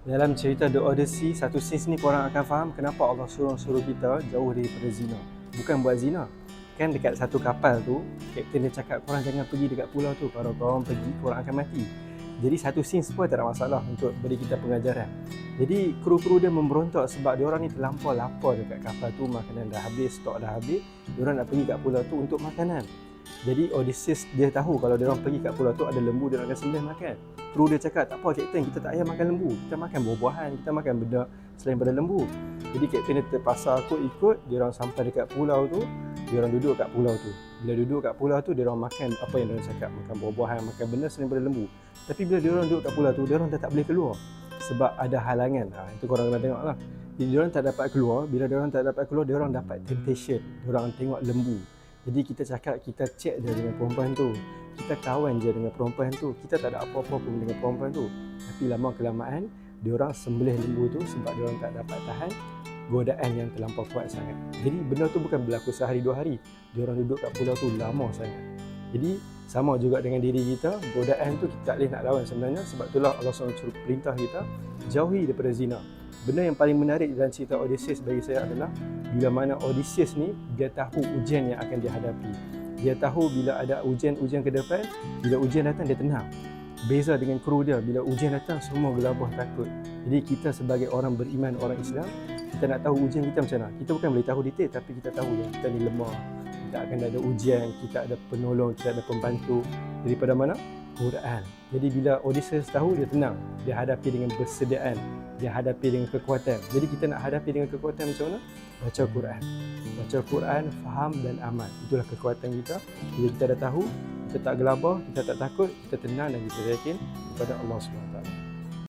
Dalam cerita The Odyssey, satu scene ni korang akan faham kenapa Allah suruh kita jauh daripada zina. Bukan buat zina. Kan dekat satu kapal tu, kapten dia cakap korang jangan pergi dekat pulau tu. Kalau korang pergi, korang akan mati. Jadi satu scene pun tak ada masalah untuk beri kita pengajaran. Jadi kru-kru dia memberontak sebab diorang ni terlampau lapar dekat kapal tu, makanan dah habis, stok dah habis. Diorang nak pergi kat pulau tu untuk makanan. Jadi Odysseus dia tahu kalau diorang pergi kat pulau tu ada lembu, diorang akan sembelih makan. Kru dia cakap, tak apa kapten, kita tak payah makan lembu, kita makan buah-buahan, kita makan benda selain pada lembu. Jadi kapten dia terpaksa ikut, diorang sampai dekat pulau tu, diorang duduk kat pulau tu. Bila duduk kat pulau tu, diorang makan apa yang diorang cakap, makan buah-buahan, makan benda selain pada lembu. Tapi bila diorang duduk kat pulau tu, diorang dah tak boleh keluar sebab ada halangan. Itu korang kena tengok lah. Jadi diorang tak dapat keluar, bila diorang tak dapat keluar, diorang dapat temptation, diorang tengok lembu. Jadi kita cakap, kita cek je dengan perempuan tu, kita kawan je dengan perempuan tu, kita tak ada apa-apa pun dengan perempuan tu. Tapi lama kelamaan, diorang sembelih lembu tu sebab diorang tak dapat tahan godaan yang terlampau kuat sangat. Jadi benda tu bukan berlaku sehari dua hari, diorang duduk kat pulau tu lama sangat. Jadi sama juga dengan diri kita, godaan tu kita tak boleh nak lawan sebenarnya. Sebab itulah Allah SWT perintah kita jauhi daripada zina. Benda yang paling menarik dalam cerita Odysseus bagi saya adalah bila mana Odysseus ni dia tahu ujian yang akan dihadapi. Dia tahu bila ada ujian-ujian ke depan, bila ujian datang dia tenang. Beza dengan kru dia, bila ujian datang semua gelabah takut. Jadi kita sebagai orang beriman, orang Islam, kita nak tahu ujian kita macam mana. Kita bukan boleh tahu detail, tapi kita tahu yang kita ni lemah. Kita akan ada ujian, kita ada penolong, kita ada pembantu. Daripada mana? Quran. Jadi bila Odysseus tahu, dia tenang. Dia hadapi dengan persediaan, dia hadapi dengan kekuatan. Jadi kita nak hadapi dengan kekuatan macam mana? Baca Quran. Baca Quran, faham dan amal. Itulah kekuatan kita. Bila kita dah tahu, kita tak gelabah, kita tak takut, kita tenang dan kita yakin kepada Allah SWT.